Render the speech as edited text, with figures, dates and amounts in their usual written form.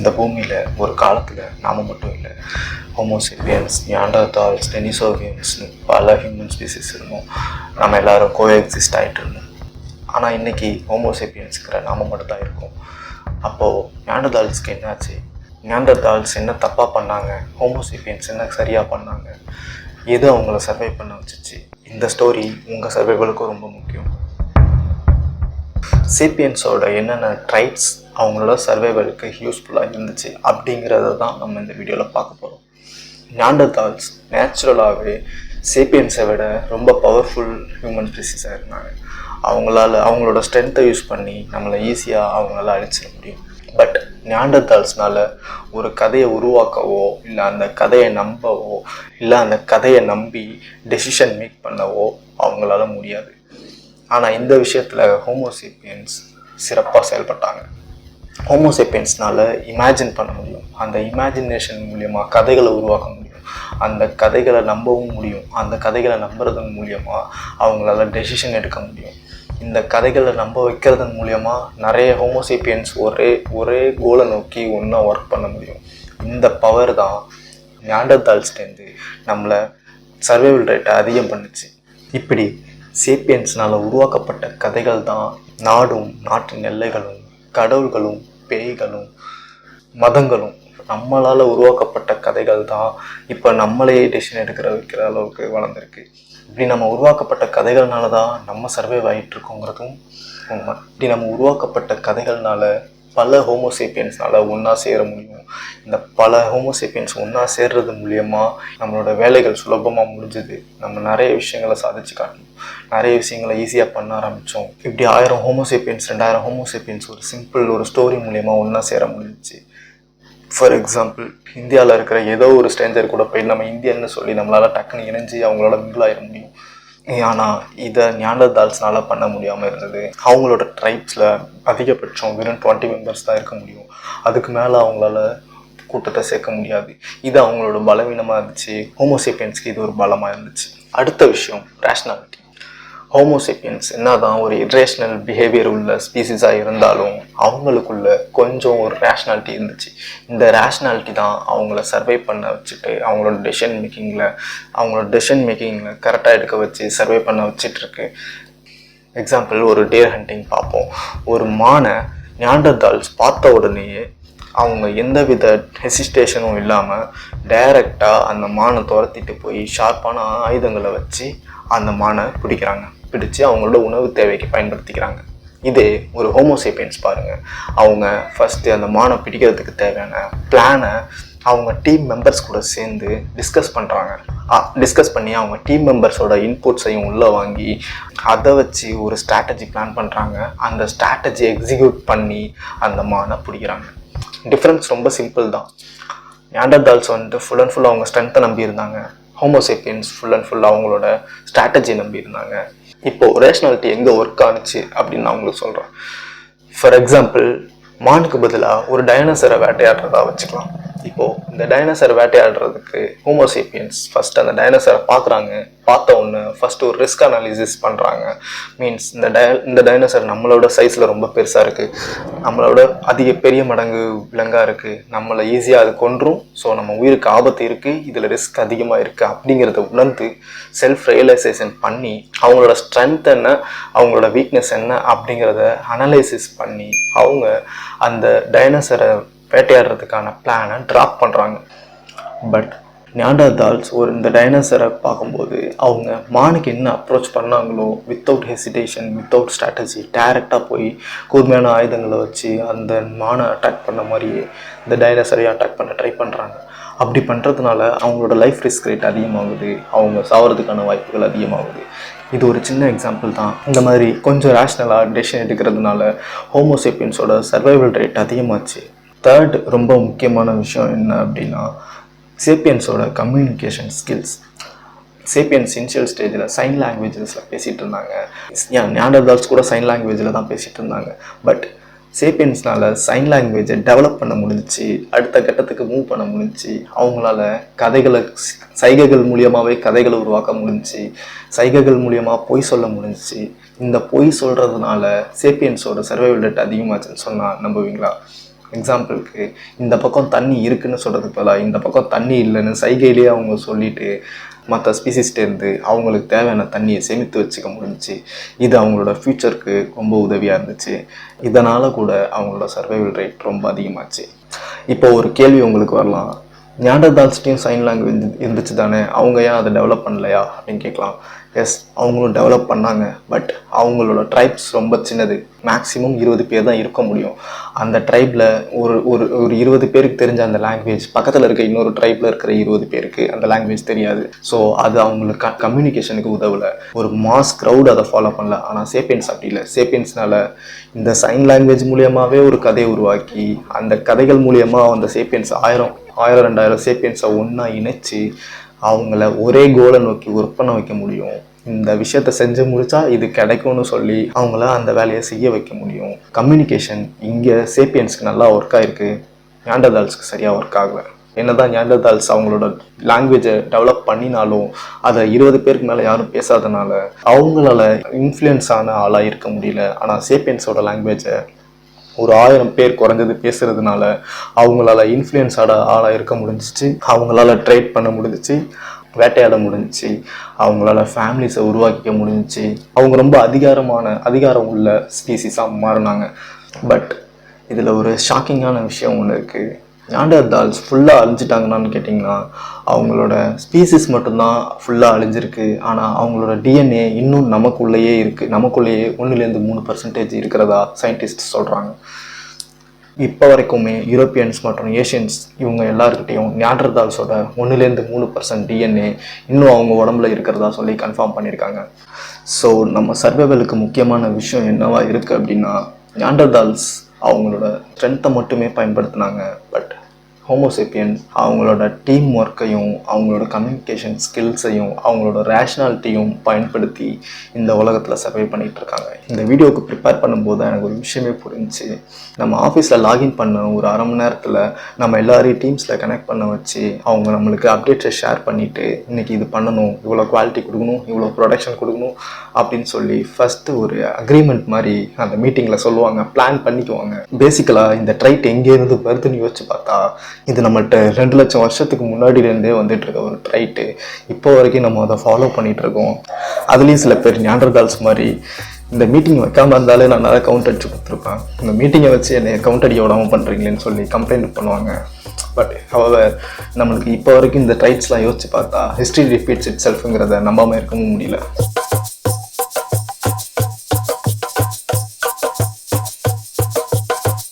இந்த பூமியில் ஒரு காலத்தில் நாம் மட்டும் இல்லை, ஹோமோசேபியன்ஸ், நியாண்டர்தால்ஸ், டெனிசோவியன்ஸ்னு பல ஹியூமன் ஸ்பீசிஸ் இருந்தோம். நம்ம எல்லோரும் கோஎக்ஸிஸ்ட் ஆகிட்டு இருந்தோம். ஆனால் இன்றைக்கி ஹோமோசேபியன்ஸுங்கிற நாம் மட்டும் தான் இருக்கோம். அப்போது நியாண்டர்தால்ஸ்க்கு என்னாச்சு? நியாண்டர்தால்ஸ் என்ன தப்பாக பண்ணாங்க? ஹோமோசேபியன்ஸ் என்ன சரியாக பண்ணாங்க? எது அவங்கள சர்வை பண்ண வச்சிச்சு? இந்த ஸ்டோரி உங்கள் சர்வைவலுக்கும் ரொம்ப முக்கியம். சேப்பியன்ஸோட என்னென்ன ட்ரைட்ஸ் அவங்களோட சர்வைவலுக்கு யூஸ்ஃபுல்லாக இருந்துச்சு அப்படிங்கிறத தான் நம்ம இந்த வீடியோவில் பார்க்க போகிறோம். நியாண்டர்தால்ஸ் நேச்சுரலாகவே சேப்பியன்ஸை விட ரொம்ப பவர்ஃபுல் ஹியூமன் ஸ்பீசிஸாக இருந்தாங்க. அவங்களோட ஸ்ட்ரென்த்தை யூஸ் பண்ணி நம்மளை ஈஸியாக அவங்களால அழிச்சிட முடியும். பட் நியாண்டர்தால்ஸ்னால் ஒரு கதையை உருவாக்கவோ, இல்லை அந்த கதையை நம்பவோ, இல்லை அந்த கதையை நம்பி டெசிஷன் மேக் பண்ணவோ அவங்களால முடியாது. ஆனால் இந்த விஷயத்தில் ஹோமோசேப்பியன்ஸ் சிறப்பாக செயல்பட்டாங்க. ஹோமோசேப்பியன்ஸ்னால் இமேஜின் பண்ண முடியும். அந்த இமேஜினேஷன் மூலியமாக கதைகளை உருவாக்க முடியும். அந்த கதைகளை நம்பவும் முடியும். அந்த கதைகளை நம்புறதன் மூலியமாக அவங்களால டெசிஷன் எடுக்க முடியும். இந்த கதைகளை நம்ப வைக்கிறதன் மூலியமாக நிறைய ஹோமோசேப்பியன்ஸ் ஒரே கோலை நோக்கி ஒன்றா ஒர்க் பண்ண முடியும். இந்த பவர் தான் நியாண்டர்தால்ஸ்லேருந்து நம்மளை சர்வைவல் ரேட்டை அதிகம் பண்ணுச்சு. இப்படி சேப்பியன்ஸ்னால் உருவாக்கப்பட்ட கதைகள் தான் நாடும், நாட்டின் எல்லைகளும், கடவுள்களும், பேய்களும், மதங்களும். நம்மளால் உருவாக்கப்பட்ட கதைகள் தான் இப்போ நம்மளே டெசிஷன் வைக்கிற அளவுக்கு வளர்ந்துருக்கு. இப்படி நம்ம உருவாக்கப்பட்ட கதைகள்னால தான் நம்ம சர்வைவ் ஆகிட்டுருக்கோங்கிறதும் உண்மை. இப்படி நம்ம உருவாக்கப்பட்ட கதைகள்னால பல ஹோமோசேப்பியன்ஸ்னால் ஒன்றா சேர முடியும். இந்த பல ஹோமோசேப்பியன்ஸ் ஒன்றா சேர்றது மூலியமாக நம்மளோட வேலைகள் சுலபமாக முடிஞ்சுது. நம்ம நிறைய விஷயங்களை சாதிச்சு காட்டணும், நிறைய விஷயங்களை ஈஸியாக பண்ண ஆரம்பித்தோம். இப்படி 1000 ஹோமோசேப்பியன்ஸ், 2000 ஹோமோசேப்பியன்ஸ் ஒரு ஸ்டோரி மூலியமாக ஒன்றா சேர முடிஞ்சிச்சு. ஃபார் எக்ஸாம்பிள், இந்தியாவில் இருக்கிற ஏதோ ஒரு ஸ்ட்ரேஞ்சர் கூட போய் நம்ம இந்தியன்னு சொல்லி நம்மளால் டக்குன்னு இணைஞ்சி அவங்களோட மிங்கிள் ஆகிட முடியும். ஆனால் இதை நியாண்டர்தால்ஸ்னால் பண்ண முடியாமல் இருந்தது. அவங்களோட ட்ரைப்ஸில் அதிகபட்சம் வெறும் 20 மெம்பர்ஸ் தான் இருக்க முடியும். அதுக்கு மேலே அவங்களால கூட்டத்தை சேர்க்க முடியாது. இது அவங்களோட பலவீனமாக இருந்துச்சு. ஹோமோசேப்பியன்ஸ்க்கு இது ஒரு பலமாக இருந்துச்சு. அடுத்த விஷயம் ரேஷ்னாலிட்டி. ஹோமோசேப்பியன்ஸ் என்ன தான் ஒரு இரேஷ்னல் பிஹேவியர் உள்ள ஸ்பீசிஸாக இருந்தாலும் அவங்களுக்குள்ள கொஞ்சம் ஒரு ரேஷ்னாலிட்டி இருந்துச்சு. இந்த ரேஷ்னாலிட்டி தான் அவங்கள சர்வை பண்ண வச்சுட்டு அவங்களோட டெசிஷன் மேக்கிங்கில் கரெக்டாக எடுக்க வச்சு சர்வை பண்ண வச்சிட்ருக்கு. எக்ஸாம்பிள், ஒரு டேர் ஹண்டிங் பார்ப்போம். ஒரு மானை நியாண்டர்தால்ஸ் பார்த்த உடனேயே அவங்க எந்தவித ஹெசிஸ்டேஷனும் இல்லாமல் டைரெக்டாக அந்த மானை துரத்திட்டு போய் ஷார்ப்பான ஆயுதங்களை வச்சு அந்த மானை பிடிச்சு அவங்களோட உணவு தேவைக்கு பயன்படுத்திக்கிறாங்க. இதே ஒரு ஹோமோசேப்பியன்ஸ் பாருங்கள், அவங்க ஃபஸ்ட்டு அந்த மானை பிடிக்கிறதுக்கு தேவையான பிளானை அவங்க டீம் மெம்பர்ஸ் கூட சேர்ந்து டிஸ்கஸ் பண்ணி அவங்க டீம் மெம்பர்ஸோட இன்புட்ஸையும் உள்ளே வாங்கி அதை வச்சு ஒரு ஸ்ட்ராட்டஜி பிளான் பண்ணுறாங்க. அந்த ஸ்ட்ராட்டஜி எக்ஸிக்யூட் பண்ணி அந்த மானை பிடிக்கிறாங்க. டிஃப்ரென்ஸ் ரொம்ப சிம்பிள் தான். நியாண்டர்தால்ஸ் ஃபுல் அண்ட் ஃபுல் அவங்க ஸ்ட்ரென்த்தை நம்பியிருந்தாங்க. ஹோமோசேப்பியன்ஸ் ஃபுல் அண்ட் ஃபுல் அவங்களோட ஸ்ட்ராட்டஜி நம்பியிருந்தாங்க. இப்போது ரேஷ்னாலிட்டி எங்கே ஒர்க் ஆனிச்சு அப்படின்னு நான் உங்களுக்கு சொல்கிறேன். ஃபார் எக்ஸாம்பிள், மானுக்கு பதிலாக ஒரு டைனோசரை வேட்டையாடுறதா வச்சுக்கலாம். இப்போது இந்த டைனோசரை வேட்டையாடுறதுக்கு ஹோமோசேப்பியன்ஸ் ஃபஸ்ட் அந்த டைனோசரை பார்த்த உடனே ஃபஸ்ட்டு ஒரு ரிஸ்க் அனாலிசிஸ் பண்ணுறாங்க. மீன்ஸ் இந்த டைனோசர் நம்மளோட சைஸில் ரொம்ப பெருசாக இருக்குது, நம்மளோட அதிக பெரிய மடங்கு விலங்காக இருக்குது, நம்மளை ஈஸியாக அது கொன்றும், ஸோ நம்ம உயிருக்கு ஆபத்து இருக்குது, இதில் ரிஸ்க் அதிகமாக இருக்குது அப்படிங்கிறத உணர்ந்து செல்ஃப் ரியலைசேஷன் பண்ணி அவங்களோட ஸ்ட்ரென்த் என்ன, அவங்களோட வீக்னஸ் என்ன அப்படிங்கிறத அனலைசிஸ் பண்ணி அவங்க அந்த டைனோசரை வேட்டையாடுறதுக்கான பிளானை ட்ராப் பண்ணுறாங்க. பட் நியாண்டர்தால்ஸ் இந்த டைனோசரை பார்க்கும்போது அவங்க மானுக்கு என்ன அப்ரோச் பண்ணாங்களோ, வித்தவுட் ஹெசிடேஷன், வித்தவுட் ஸ்ட்ராட்டஜி, டைரெக்டாக போய் கூர்மையான ஆயுதங்களை வச்சு அந்த மானை அட்டாக் பண்ண மாதிரியே இந்த டைனோசரையும் அட்டாக் பண்ண ட்ரை பண்ணுறாங்க. அப்படி பண்ணுறதுனால அவங்களோட லைஃப் ரிஸ்க் ரேட் அதிகமாகுது, அவங்க சாவறதுக்கான வாய்ப்புகள் அதிகமாகுது. இது ஒரு சின்ன எக்ஸாம்பிள் தான். இந்த மாதிரி கொஞ்சம் ரேஷ்னலாக டெசிஷன் எடுக்கிறதுனால ஹோமோசேப்பியன்ஸோட சர்வைவல் ரேட் அதிகமாச்சு. தேர்ட் ரொம்ப முக்கியமான விஷயம் என்ன அப்படின்னா, சேப்பியன்ஸோட கம்யூனிகேஷன் ஸ்கில்ஸ். சேப்பியன்ஸ் இனிஷியல் ஸ்டேஜில் சைன் லாங்குவேஜஸில் பேசிகிட்டு இருந்தாங்க. நியாண்டர்தால்ஸ் கூட சைன் லாங்குவேஜில் தான் பேசிகிட்டு இருந்தாங்க. பட் சேப்பியன்ஸ்னால் சைன் லாங்குவேஜை டெவலப் பண்ண முடிஞ்சிச்சு, அடுத்த கட்டத்துக்கு மூவ் பண்ண முடிஞ்சிச்சு. அவங்களால சைகைகள் மூலியமாகவே கதைகளை உருவாக்க முடிஞ்சிச்சு, சைகைகள் மூலியமாக பொய் சொல்ல முடிஞ்சிச்சு. இந்த பொய் சொல்கிறதுனால சேப்பியன்ஸோட சர்வைவல் ரேட் அதிகமாச்சுன்னு சொன்னால் நம்புவீங்களா? எக்ஸாம்பிளுக்கு இந்த பக்கம் தண்ணி இருக்குன்னு சொல்கிறதுக்கு பதிலாக இந்த பக்கம் தண்ணி இல்லைன்னு சைகையிலேயே அவங்க சொல்லிட்டு மற்ற ஸ்பீசிஸ்டேருந்து அவங்களுக்கு தேவையான தண்ணியை சேமித்து வச்சுக்க முடிஞ்சிச்சு. இது அவங்களோட ஃப்யூச்சருக்கு ரொம்ப உதவியாக இருந்துச்சு. இதனால் கூட அவங்களோட சர்வைவல் ரேட் ரொம்ப அதிகமாச்சு. இப்போ ஒரு கேள்வி உங்களுக்கு வரலாம், நியாண்டர்தால்ஸ்டையும் சைன் லாங்குவேஜ் இருந்துச்சு தானே, அவங்க ஏன் அதை டெவலப் பண்ணலையா அப்படின்னு கேட்கலாம். எஸ், அவங்களும் டெவலப் பண்ணாங்க. பட் அவங்களோட ட்ரைப்ஸ் ரொம்ப சின்னது. மேக்ஸிமம் 20 பேர் தான் இருக்க முடியும். அந்த ட்ரைபில் ஒரு 20 பேருக்கு தெரிஞ்ச அந்த லாங்குவேஜ் பக்கத்தில் இருக்க இன்னொரு ட்ரைபில் இருக்கிற 20 பேருக்கு அந்த லாங்குவேஜ் தெரியாது. ஸோ அது அவங்களுக்கு கம்யூனிகேஷனுக்கு உதவலை. ஒரு மாஸ் க்ரௌட் அதை ஃபாலோ பண்ணல. ஆனால் சேப்பியன்ஸ் அப்படி இல்லை. சேப்பியன்ஸ்னால இந்த சைன் லாங்குவேஜ் மூலியமாகவே ஒரு கதையை உருவாக்கி அந்த கதைகள் மூலியமாக அந்த சேப்பியன்ஸ் 1000-2000 சேப்பியன்ஸை ஒன்றா இணைச்சி அவங்கள ஒரே கோலை நோக்கி ஒர்க் பண்ண வைக்க முடியும். இந்த விஷயத்த செஞ்சு முடிச்சா இது கிடைக்கும்னு சொல்லி அவங்கள அந்த வேலையை செய்ய வைக்க முடியும். கம்யூனிகேஷன் இங்கே சேப்பியன்ஸ்க்கு நல்லா ஒர்க் ஆகிருக்கு, நியாண்டர்தால்ஸ்க்கு சரியாக ஒர்க் ஆகலை. என்னதான் நியாண்டர்தால்ஸ் அவங்களோட லாங்குவேஜை டெவலப் பண்ணினாலும் அதை 20 பேருக்கு மேலே யாரும் பேசாதனால அவங்களால இன்ஃப்ளூயன்ஸ் ஆன ஆளாக இருக்க முடியல. ஆனால் சேப்பியன்ஸோட லாங்குவேஜை ஒரு 1000 பேர் குறைஞ்சது பேசுறதுனால அவங்களால இன்ஃப்ளூயன்ஸாட ஆளாக இருக்க முடிஞ்சிச்சு. அவங்களால ட்ரேட் பண்ண முடிஞ்சிச்சு, வேட்டையாட முடிஞ்சிச்சு, அவங்களால ஃபேமிலிஸை உருவாக்கிக்க முடிஞ்சிச்சு. அவங்க ரொம்ப அதிகாரம் உள்ள ஸ்பீசிஸாக மாறினாங்க. பட் இதில் ஒரு ஷாக்கிங்கான விஷயம் ஒன்று இருக்குது. நியாண்டர்தால்ஸ் ஃபுல்லாக அழிஞ்சிட்டாங்கன்னு கேட்டிங்கன்னா அவங்களோட ஸ்பீசிஸ் மட்டும்தான் ஃபுல்லாக அழிஞ்சிருக்கு. ஆனால் அவங்களோட டிஎன்ஏ இன்னும் நமக்குள்ளேயே இருக்குது. நமக்குள்ளேயே 1-3% இருக்கிறதா சயின்டிஸ்ட் சொல்கிறாங்க. இப்போ வரைக்குமே யூரோப்பியன்ஸ் மற்றும் ஏஷியன்ஸ் இவங்க எல்லாருக்கிட்டையும் நியாண்டர்தால்ஸோட 1-3% டிஎன்ஏ இன்னும் அவங்க உடம்புல இருக்கிறதா சொல்லி கன்ஃபார்ம் பண்ணியிருக்காங்க. ஸோ நம்ம சர்வைவலுக்கு முக்கியமான விஷயம் என்னவா இருக்குது அப்படின்னா, நியாண்டர்தால்ஸ் அவங்களோட ஸ்ட்ரென்த்தை மட்டுமே பயன்படுத்தினாங்க. பட் ஹோமோசேப்பியன்ஸ் அவங்களோட டீம் ஒர்க்கையும் அவங்களோட கம்யூனிகேஷன் ஸ்கில்ஸையும் அவங்களோட ரேஷ்னாலிட்டியும் பயன்படுத்தி இந்த உலகத்தில் சர்வை பண்ணிகிட்டு இருக்காங்க. இந்த வீடியோவுக்கு ப்ரிப்பேர் பண்ணும்போது எனக்கு ஒரு விஷயமே புரிஞ்சிச்சு. நம்ம ஆஃபீஸில் லாகின் பண்ண ஒரு அரை மணி நேரத்தில் நம்ம எல்லாரையும் டீம்ஸில் கனெக்ட் பண்ண வச்சு அவங்க நம்மளுக்கு அப்டேட்ஸை ஷேர் பண்ணிவிட்டு இன்றைக்கி இது பண்ணணும், இவ்வளோ குவாலிட்டி கொடுக்கணும், இவ்வளோ ப்ரொடக்ஷன் கொடுக்கணும் அப்படின்னு சொல்லி ஃபஸ்ட்டு ஒரு அக்ரிமெண்ட் மாதிரி அந்த மீட்டிங்கில் சொல்லுவாங்க, பிளான் பண்ணிக்குவாங்க. பேசிக்கலாக இந்த ட்ரைட் எங்கேருந்து வருதுன்னு யோசிச்சு பார்த்தா இது நம்மள்கிட்ட 2 லட்சம் வருஷத்துக்கு முன்னாடியிலேருந்தே வந்துட்டு இருக்க ஒரு ட்ரைட்டு. இப்போ வரைக்கும் நம்ம அதை ஃபாலோ பண்ணிகிட்டு இருக்கோம். அதுலேயும் சில பேர் நியாண்டர்தால்ஸ் மாதிரி இந்த மீட்டிங் வைக்காமல் இருந்தாலே நான் நிறைய கவுண்ட் அடிச்சு கொடுத்துருப்பேன், இந்த மீட்டிங்கை வச்சு என்னை கவுண்ட் அடிக்க விடாமல் பண்ணுறீங்களேன்னு சொல்லி கம்ப்ளைண்ட் பண்ணுவாங்க. பட் ஹவவர் நம்மளுக்கு இப்போ வரைக்கும் இந்த ட்ரைட்ஸ்லாம் யோசிச்சு பார்த்தா ஹிஸ்ட்ரி ரிப்பீட்ஸ் இட் செல்ஃபுங்கிறத நம்பாமல் இருக்கவும் முடியல.